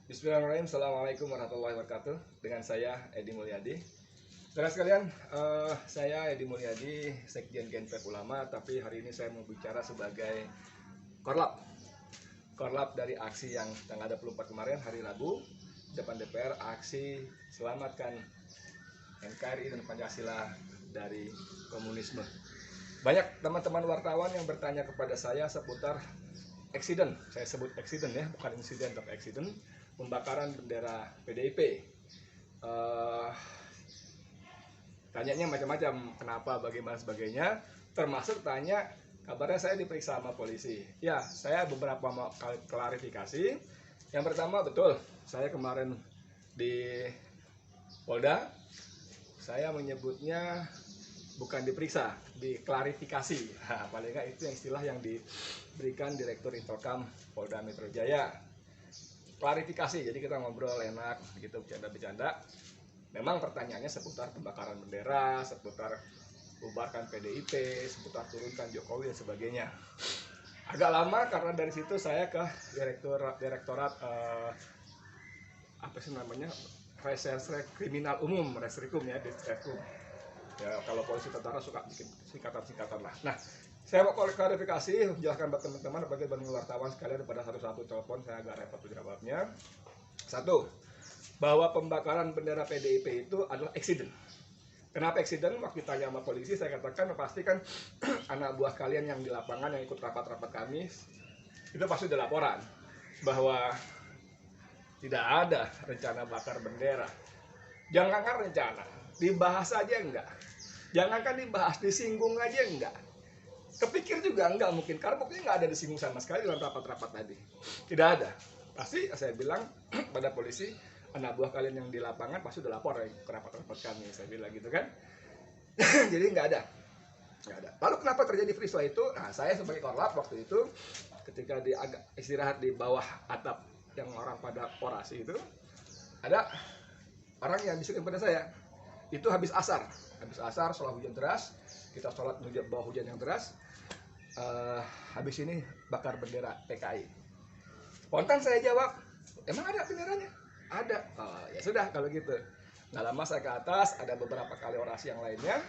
Bismillahirrahmanirrahim. Assalamualaikum warahmatullahi wabarakatuh. Dengan saya Edi Mulyadi. Saudara sekalian, saya Edi Mulyadi, Sekjen Gnpf Ulama, tapi hari ini saya mau bicara sebagai korlap. Korlap dari aksi yang tanggal 24 kemarin, hari Rabu, depan DPR, aksi selamatkan NKRI dan Pancasila dari komunisme. Banyak teman-teman wartawan yang bertanya kepada saya seputar eksiden, saya sebut eksiden ya, bukan insiden tapi eksiden, pembakaran bendera PDIP. Tanyanya macam-macam, kenapa, bagaimana, sebagainya, termasuk tanya kabarnya saya diperiksa sama polisi. Ya, saya beberapa kali klarifikasi. Yang pertama, betul, saya kemarin di Polda, saya menyebutnya bukan diperiksa, diklarifikasi. Nah, paling nggak itu yang istilah yang diberikan Direktur Intokam Polda Metro Jaya. Klarifikasi, jadi kita ngobrol enak, gitu, bercanda-bercanda. Memang pertanyaannya seputar pembakaran bendera, seputar bubarkan PDIP, seputar turunkan Jokowi dan sebagainya. Agak lama karena dari situ saya ke Direktorat apa sih namanya, Reserse Kriminal Umum, Reskrim ya, Diskrim. Ya, kalau polisi tentara suka bikin singkatan-singkatan lah. Nah, saya mau klarifikasi, menjelaskan buat teman-teman bagi wartawan sekalian pada satu-satu telepon, saya agak repot jawabnya. Satu, bahwa pembakaran bendera PDIP itu adalah eksiden. Kenapa eksiden? Waktu ditanya sama polisi, saya katakan pastikan anak buah kalian yang di lapangan yang ikut rapat-rapat kami itu pasti ada laporan bahwa tidak ada rencana bakar bendera. Jangankan rencana, dibahas aja enggak. Jangankan dibahas, disinggung aja enggak. Kepikir juga enggak mungkin, karena buktinya enggak ada disinggung sama sekali dalam rapat-rapat tadi. Tidak ada. Pasti saya bilang pada polisi, anak buah kalian yang di lapangan pasti udah lapor ke rapat-rapat kami, saya bilang gitu kan. Jadi enggak ada. Lalu kenapa terjadi peristiwa itu? Nah, saya sebagai korlap waktu itu ketika agak istirahat di bawah atap yang orang pada orasi itu, ada orang yang bisikin pada saya. Itu habis asar setelah hujan deras, kita sholat bawah hujan yang deras. Habis ini bakar bendera PKI. Spontan saya jawab, emang ada benderanya? Ada. Oh, ya sudah kalau gitu. Nggak lama saya ke atas, ada beberapa kali orasi yang lainnya.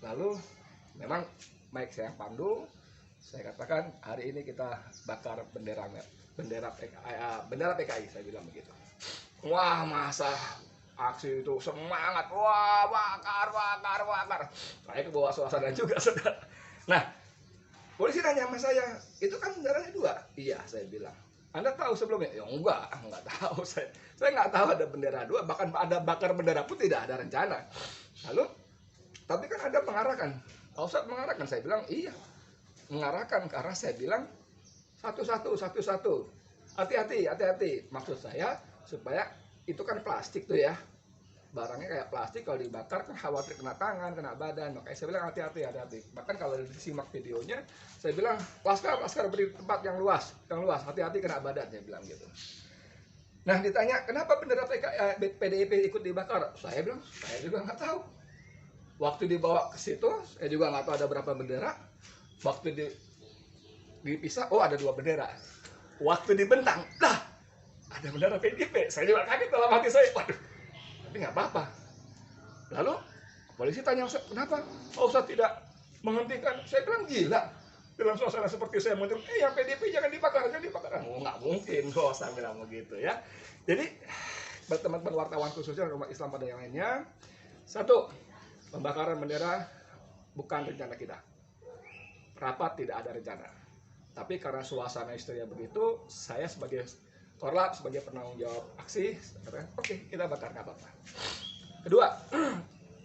Lalu memang mic saya yang pandu, saya katakan hari ini kita bakar bendera PKI, saya bilang begitu. Wah, masa aksi itu semangat, wah, bakar. Saya ke bawah suasana juga, saudara. Nah, polisi nanya sama saya, itu kan benderanya dua. Iya, saya bilang. Anda tahu sebelumnya? Ya enggak tahu. Saya nggak tahu ada bendera dua, bahkan ada bakar bendera pun tidak ada rencana. Lalu, tapi kan Anda mengarahkan. Pak Ustadz mengarahkan, saya bilang iya. Mengarahkan karena saya bilang satu-satu. Hati-hati. Maksud saya supaya itu kan plastik tuh ya. Barangnya kayak plastik, kalau dibakar kan khawatir kena tangan, kena badan. Makanya saya bilang hati-hati. Bahkan kalau disimak videonya, saya bilang laskar beri tempat yang luas, hati-hati kena badan, saya bilang gitu. Nah, ditanya kenapa bendera PDIP ikut dibakar, saya bilang saya juga nggak tahu. Waktu dibawa ke situ, saya juga nggak tahu ada berapa bendera. Waktu dipisah, oh ada 2 bendera. Waktu dibentang, ada bendera PDIP. Saya juga kaget dalam hati saya, waduh. Tapi nggak apa-apa. Lalu polisi tanya, kenapa Pak Ustadz tidak menghentikan? Saya bilang gila. Dalam suasana seperti saya muncul, yang PDIP jangan dibakar. Oh, nggak mungkin, saya bilang begitu ya. Jadi, buat teman-teman wartawan khususnya umat Islam pada yang lainnya, satu, pembakaran bendera bukan rencana kita. Rapat tidak ada rencana. Tapi karena suasana histeria begitu, saya sebagai korlap, sebagai penanggung jawab aksi, oke, kita bakar, nggak apa-apa. Kedua,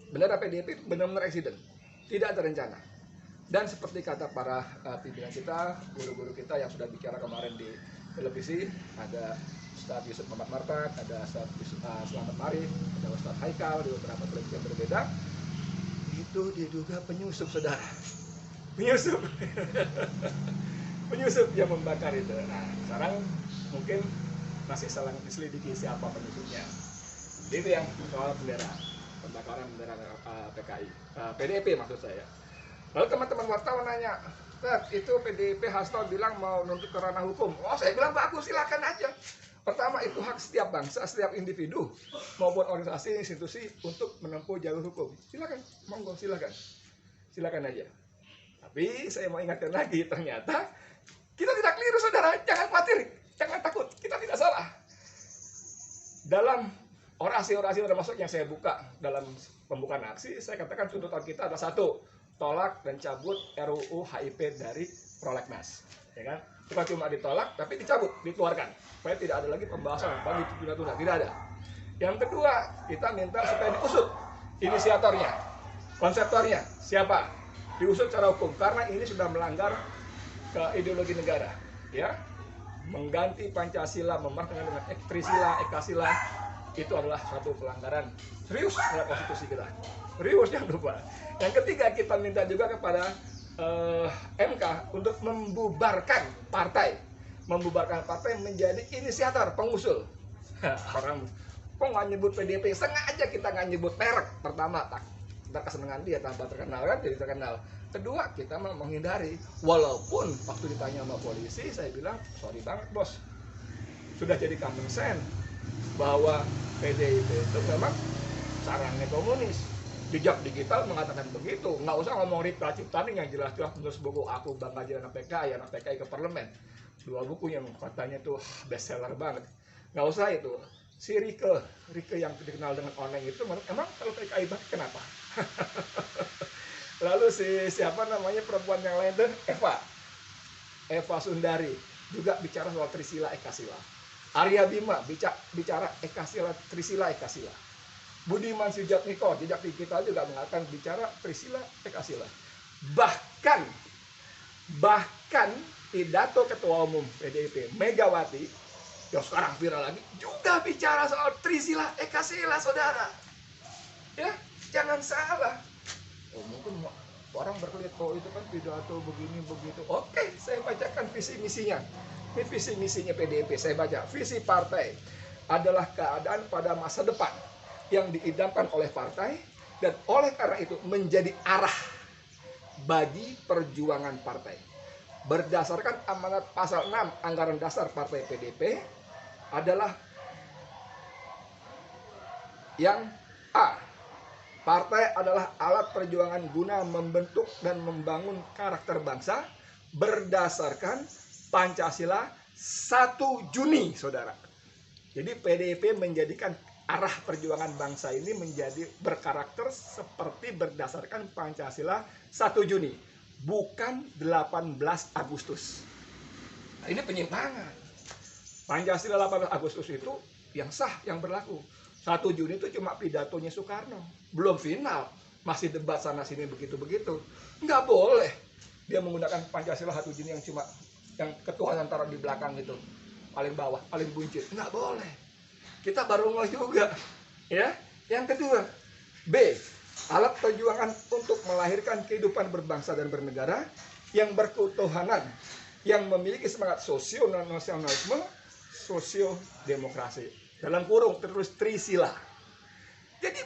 bendera PDIP benar-benar eksiden, tidak ada rencana. Dan seperti kata para pimpinan kita, guru-guru kita yang sudah bicara kemarin di televisi, ada Ustadz Yusuf Muhammad Martak, ada Ustadz Selamat Marif, ada Ustadz Haikal di beberapa televisi yang berbeda, itu diduga penyusup, saudara. Penyusup yang membakar itu. Nah, sekarang mungkin masih saling diselidiki siapa penyusupnya. Jadi itu yang soal bendera, pembakaran bendera PDIP maksud saya. Lalu teman-teman wartawan nanya, itu PDIP Hasto bilang mau nuntut ke ranah hukum. Oh, saya bilang bagus, silakan aja. Pertama, itu hak setiap bangsa, setiap individu maupun organisasi, institusi untuk menempuh jalur hukum. Silakan, monggo silakan. Silakan aja. Tapi saya mau ingatkan lagi, ternyata kita tidak keliru, saudara. Jangan khawatir, jangan takut. Kita tidak salah. Dalam orasi-orasi termasuk yang saya buka dalam pembukaan aksi, saya katakan tuntutan kita adalah satu, tolak dan cabut RUU HIP dari prolegnas, ya kan? Bukan cuma ditolak, tapi dicabut, dikeluarkan, supaya tidak ada lagi pembahasan bagi tunda-tunda, tidak ada. Yang kedua, kita minta supaya diusut inisiatornya, konseptornya, siapa, diusut secara hukum, karena ini sudah melanggar ke ideologi negara, ya, mengganti Pancasila, memartakan dengan Trisila, Ekasila, itu adalah suatu pelanggaran serius terhadap konstitusi kita. Serius, jangan lupa. Yang ketiga, kita minta juga kepada MK untuk membubarkan partai menjadi inisiator, pengusul. Orang kok nggak nyebut PDIP, sengaja kita nggak nyebut merek. Pertama, kita kesenangan dia tanpa terkenal kan, jadi terkenal. Kedua, kita menghindari. Walaupun waktu ditanya sama polisi, saya bilang sorry banget bos, sudah jadi common sense bahwa PDIP itu memang sarangnya komunis. Jejak digital mengatakan begitu. Nggak usah ngomong Ripka Ciptaning yang jelas-jelas menulis buku Aku Bangga Jadi Anak PKI, Anak PKI ke Parlemen. 2 buku yang katanya tuh bestseller banget. Nggak usah itu. Si Rike yang dikenal dengan Oneng itu, emang kalau PKI banget kenapa? Lalu siapa namanya perempuan yang lain tuh, Eva Sundari juga bicara soal Trisila Ekasila. Arya Bima bicara Ekasila, Trisila Ekasila. Budiman Sujatmiko, jejak digital juga mengatakan bicara Trisila Ekasila. Bahkan pidato Ketua Umum PDIP Megawati yang sekarang viral lagi juga bicara soal Trisila Ekasila, saudara. Ya, jangan salah. Oh, mungkin orang berkelit, oh itu kan pidato begini begitu. Oke, saya bacakan visi misinya. Ini visi misinya PDIP, saya baca. Visi partai adalah keadaan pada masa depan yang diidamkan oleh partai, dan oleh karena itu menjadi arah bagi perjuangan partai. Berdasarkan amanat pasal 6 Anggaran Dasar Partai PDIP adalah yang A. Partai adalah alat perjuangan guna membentuk dan membangun karakter bangsa berdasarkan Pancasila 1 Juni, saudara. Jadi PDIP menjadikan arah perjuangan bangsa ini menjadi berkarakter seperti berdasarkan Pancasila 1 Juni, bukan 18 Agustus. Nah, ini penyimpangan. Pancasila 18 Agustus itu yang sah, yang berlaku. 1 Juni itu cuma pidatonya Soekarno, belum final, masih debat sana sini begitu-begitu. Nggak boleh dia menggunakan Pancasila 1 Juni yang cuma yang ketuhanan taruh di belakang itu, paling bawah, paling buncit. Nggak boleh. Kita baru ngeh juga, ya. Yang kedua, B, alat perjuangan untuk melahirkan kehidupan berbangsa dan bernegara yang berketuhanan, yang memiliki semangat sosio-nasionalisme, sosio-demokrasi. Dalam kurung terus Trisila. Jadi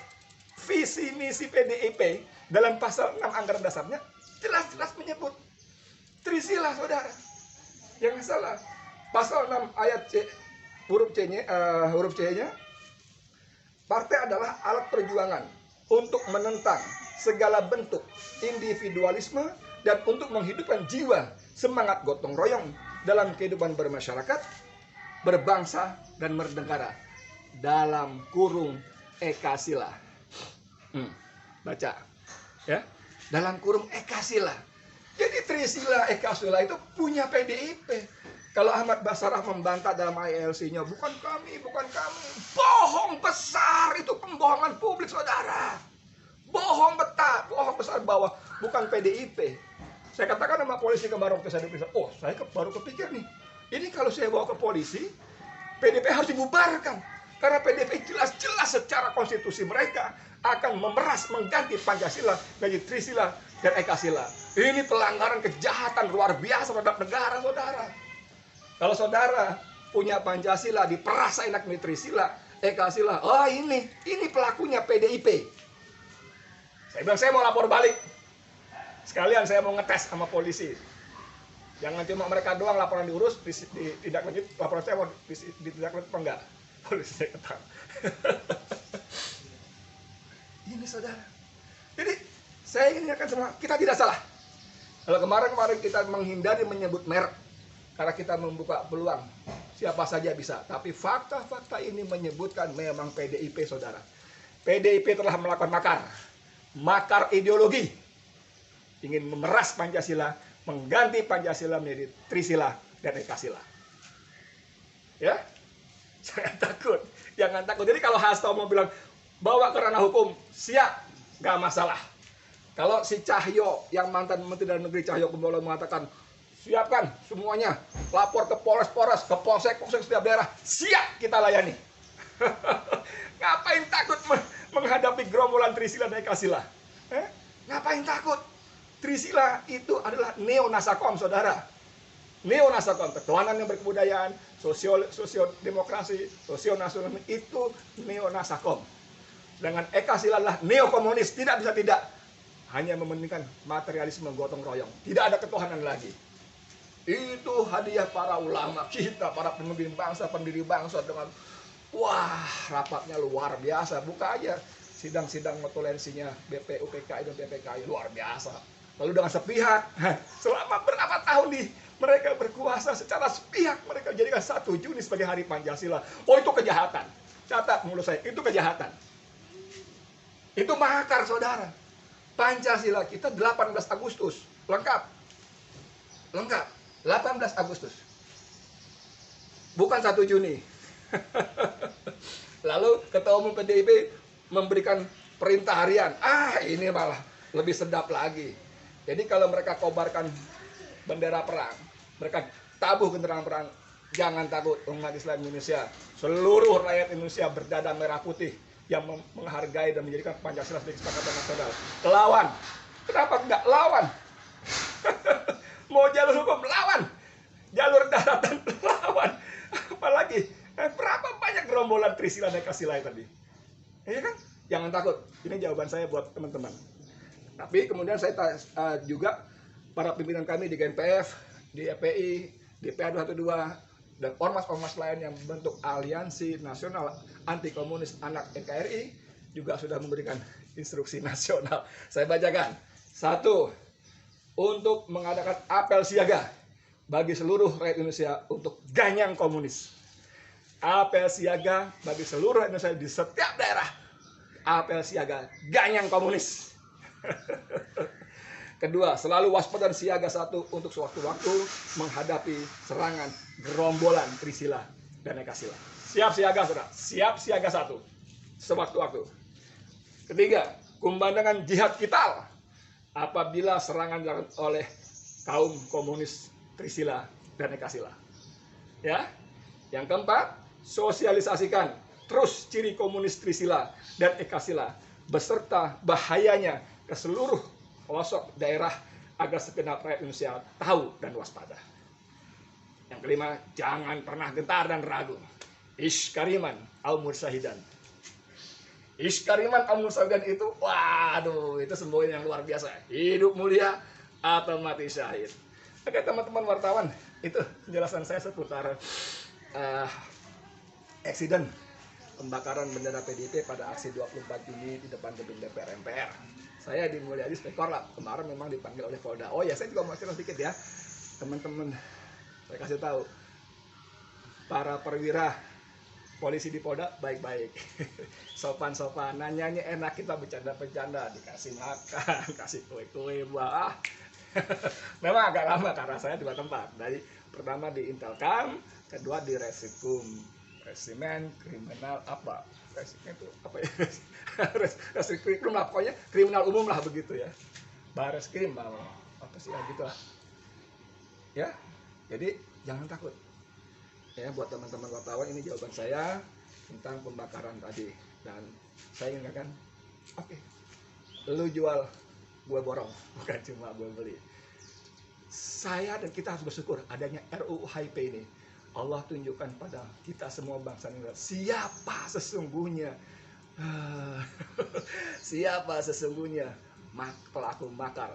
visi misi PDIP dalam pasal 6 Anggaran Dasarnya jelas-jelas menyebut Trisila, saudara. Yang salah, pasal 6 ayat C, huruf C-nya, partai adalah alat perjuangan untuk menentang segala bentuk individualisme dan untuk menghidupkan jiwa semangat gotong royong dalam kehidupan bermasyarakat, berbangsa, dan bernegara. Dalam kurung Ekasila. Baca. Ya. Dalam kurung Ekasila. Jadi Trisila Ekasila itu punya PDIP. Kalau Ahmad Basarah membantah dalam ILC-nya, bukan kami. Bohong besar, itu pembohongan publik, saudara. Bohong besar bahwa bukan PDIP. Saya katakan sama polisi kemarin waktu saya diperiksa, oh saya baru kepikir nih, ini kalau saya bawa ke polisi, PDIP harus dibubarkan. Karena PDIP jelas-jelas secara konstitusi mereka akan memeras mengganti Pancasila menjadi Trisila dan Ekasila. Ini pelanggaran kejahatan luar biasa terhadap negara, saudara. Kalau saudara punya Pancasila diperas enak nih Trisila, Ekasila, oh ini pelakunya PDIP. Saya bilang saya mau lapor balik. Sekalian saya mau ngetes sama polisi. Jangan cuma mereka doang laporan diurus, tidak lanjut, laporan saya mau tidak lanjut apa enggak? Polisi saya ketang. Ini saudara. Jadi saya ingin ingatkan semua, kita tidak salah. Kalau kemarin kita menghindari menyebut merek karena kita membuka peluang siapa saja bisa. Tapi fakta-fakta ini menyebutkan memang PDIP, saudara. PDIP telah melakukan makar ideologi, ingin memeras Pancasila, mengganti Pancasila menjadi Trisila dan Ekasila. Ya, jangan takut. Jadi kalau Hasto mau bilang bawa ke ranah hukum, siap, nggak masalah. Kalau si Cahyo yang mantan Menteri Dalam Negeri Cahyo Kumolo mengatakan siapkan semuanya, lapor ke Polres, ke Polsek setiap daerah, siap kita layani. Ngapain takut menghadapi gerombolan Trisila dan Ekasila? Ngapain takut? Trisila itu adalah neo-nasakom, saudara. Neo-nasakom, ketuhanan yang berkebudayaan, sosio-demokrasi, sosio-nasionalisme, itu neo-nasakom. Dengan Ekasila adalah neo-komunis, tidak bisa tidak. Hanya mementingkan materialisme gotong royong. Tidak ada ketuhanan lagi. Itu hadiah para ulama kita, para pemimpin bangsa, pendiri bangsa dengan wah, rapatnya luar biasa. Buka aja sidang-sidang notulensinya BPUPKI dan PPKI, luar biasa. Lalu dengan sepihak, selama berapa tahun mereka berkuasa secara sepihak, mereka jadikan 1 Juni sebagai hari Pancasila. Oh, itu kejahatan. Catat mulut saya, itu kejahatan. Itu makar, saudara. Pancasila kita 18 Agustus, lengkap. 18 Agustus. Bukan 1 Juni. Lalu Ketua Umum PDIP memberikan perintah harian. Ini malah lebih sedap lagi. Jadi kalau mereka kobarkan bendera perang, mereka tabuh kendaraan perang, jangan takut, umat Islam Indonesia, seluruh rakyat Indonesia berdada merah putih yang menghargai dan menjadikan Pancasila sebagai kesepakatan nasional. Lawan. Kenapa enggak lawan? Mau jalur hukum, lawan. Jalur daratan, lawan. Apalagi berapa banyak gerombolan Trisila dan Ekasila tadi? Ya kan? Jangan takut. Ini jawaban saya buat teman-teman. Tapi kemudian saya juga para pimpinan kami di GNPF, di EPI, di PA212, dan ormas-ormas lain yang membentuk Aliansi Nasional Anti Komunis Anak NKRI juga sudah memberikan instruksi nasional. Saya bacakan. 1. Untuk mengadakan apel siaga bagi seluruh rakyat Indonesia untuk ganyang komunis. Apel siaga bagi seluruh rakyat Indonesia di setiap daerah. Apel siaga ganyang komunis. Kedua, selalu waspada dan siaga 1 untuk sewaktu-waktu menghadapi serangan gerombolan Trisila dan Ekasila. Siap siaga, saudara. Siap siaga 1 sewaktu-waktu. Ketiga, kumandangkan jihad vital apabila serangan dilakukan oleh kaum komunis Trisila dan Ekasila. Ya. Yang keempat, sosialisasikan terus ciri komunis Trisila dan Ekasila beserta bahayanya ke seluruh pelosok daerah agar segenap rakyat Indonesia tahu dan waspada. Yang kelima, jangan pernah gentar dan ragu. Iskariman al-mursahidan. Iskariman al-mursahidan itu, waduh, itu semboyan yang luar biasa. Hidup mulia atau mati syahid. Oke, teman-teman wartawan, itu penjelasan saya seputar eksiden pembakaran bendera PDIP pada aksi 24 Juni di depan gedung DPR MPR. Saya di Mulyadi sebagai Korlap, kemarin memang dipanggil oleh Polda. Oh ya, saya juga mau cerita sedikit ya, teman-teman. Saya kasih tahu, para perwira polisi di Polda baik-baik, sopan-sopan, nanyanya enak, kita bercanda-bercanda, dikasih makan, kasih kue-kue, buah. Memang agak lama karena saya 2 tempat. Dari pertama di Intelkam, kedua di Resimen kriminal apa? Resimen itu apa ya? Reskrim lah, pokoknya kriminal umum lah begitu ya. Bareskrim apa sih gitu lah. Ya. Jadi jangan takut. Ya, buat teman-teman wartawan, ini jawaban saya tentang pembakaran tadi. Dan saya ingatkan, oke, lu jual, gue borong, bukan cuma gue beli. Saya dan kita harus bersyukur adanya RUU HIP ini. Allah tunjukkan pada kita semua bangsa Indonesia siapa sesungguhnya siapa sesungguhnya pelaku makar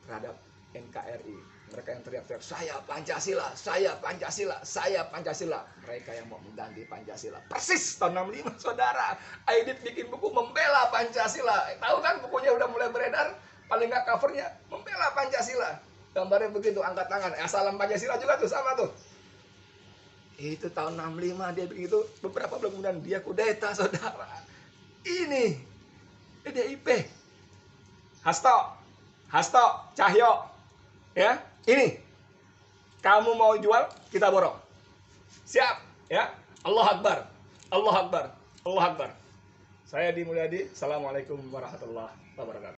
terhadap NKRI. Mereka yang teriak-teriak, saya Pancasila, saya Pancasila, saya Pancasila. Mereka yang mau mengganti Pancasila. Persis tahun 65, saudara. Aidit bikin buku membela Pancasila. Tahu kan bukunya udah mulai beredar? Paling nggak covernya, membela Pancasila. Gambarnya begitu, angkat tangan. Salam Pancasila juga tuh, sama tuh. Itu tahun 65 dia begitu. Beberapa bulan kemudian dia kudeta, saudara. Ini PDIP. Hasto, Cahyo. Ya, ini kamu mau jual, kita borong. Siap, ya. Allah Akbar, Allah Akbar, Allah Akbar. Saya Di Mulyadi. Assalamualaikum warahmatullahi wabarakatuh.